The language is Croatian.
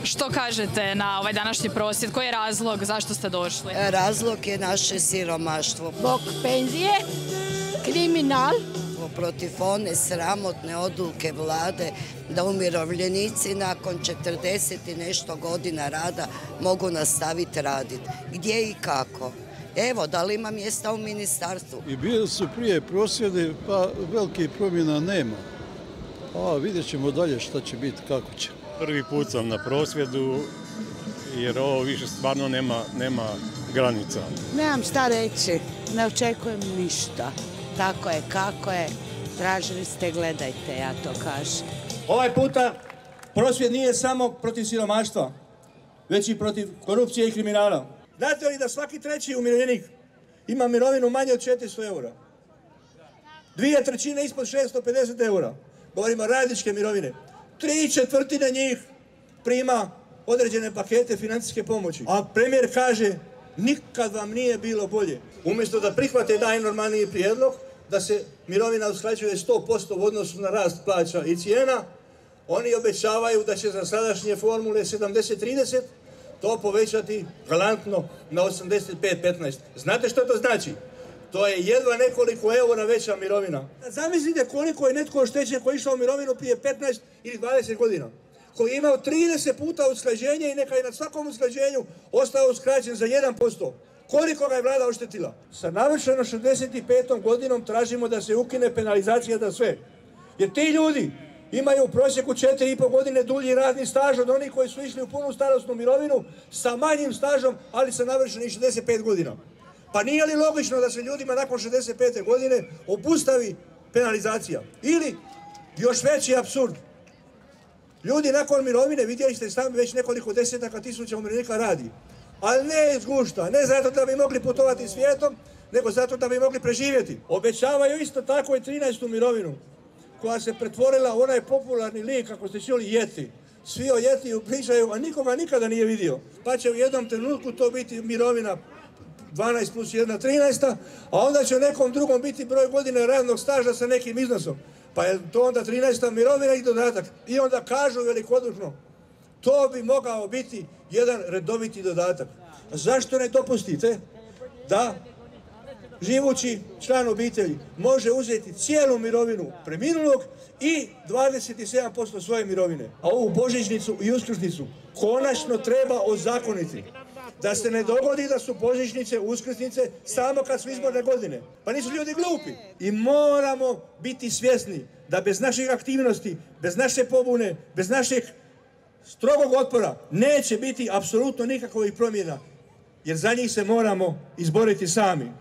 Što kažete na ovaj današnji prosvjed? Koji je razlog? Zašto ste došli? Razlog je naše siromaštvo. Zbog penzije, kriminal. Protiv one sramotne odluke vlade da umirovljenici nakon 40 i nešto godina rada mogu nastaviti raditi. Gdje i kako? Evo, da li ima mjesta u ministarstvu? I bili su prije prosvjede, pa velikih promjena nema. A vidjet ćemo dalje šta će biti, kako će. Prvi put sam na prosvjedu, jer ovo više stvarno nema granica. Nemam šta reći, ne očekujem ništa. Tako je, kako je, tražili ste, gledajte, ja to kažem. Ovaj puta prosvjed nije samo protiv siromaštva, već i protiv korupcije i kriminala. Znate li da svaki treći umirovljenik ima mirovinu manje od 400 eura? 2/3 ispod 650 eura. Govorimo radničke mirovine. 3/4 njih prima određene pakete financijske pomoći. A premijer kaže, nikad vam nije bilo bolje. Umjesto da prihvate najnormalniji prijedlog, da se mirovina usklađuje 100% u odnosu na rast plaća i cijena, oni obećavaju da će za sadašnje formule 70-30 to povećati galantno na 85-15. Znate što to znači? To je jedva nekoliko eura veća mirovina. Zamislite koliko je netko oštećen koji je išao u mirovinu prije 15 ili 20 godina. Koji je imao 30 puta usklađenje i neka je na svakom usklađenju ostao uskraćen za 1%. Koliko ga je vlada oštetila? Sa navršeno 65. godinom tražimo da se ukine penalizacija za sve. Jer ti ljudi imaju u prosjeku 4,5 godine dulji radni staž od onih koji su išli u punu starosnu mirovinu sa manjim stažom, ali sa navršenih 65 godina. Pa nije li logično da se ljudima nakon 65. godine obustavi penalizacija? Ili, još veći apsurd, ljudi nakon mirovine, vidjeli ste sami, već nekoliko desetaka tisuća umirovljenika radi. Ali ne iz gušta, ne zato da bi mogli putovati svijetom, nego zato da bi mogli preživjeti. Obećavaju isto tako i 13. mirovinu, koja se pretvorila u onaj popularni lik, kako ste čuli, Jeti. Svi o Jetiju pričaju, a nikoga nikada nije vidio. Pa će u jednom trenutku to biti mirovina 12 plus 1, 13, a onda će u nekom drugom biti broj godine radnog staža sa nekim iznosom. Pa je to onda 13. mirovina i dodatak. I onda kažu velikodušno, to bi mogao biti jedan redoviti dodatak. Zašto ne dopustite da živući član obitelji može uzeti cijelu mirovinu preminulog i 27% svoje mirovine? A ovu božićnicu i uskrsnicu konačno treba ozakoniti. Da se ne dogodi da su božićnice, uskrsnice samo kad su izborne godine. Pa nisu ljudi glupi. I moramo biti svjesni da bez naših aktivnosti, bez naše pobune, bez našeg strogog otpora neće biti apsolutno nikakvih promjena. Jer za njih se moramo izboriti sami.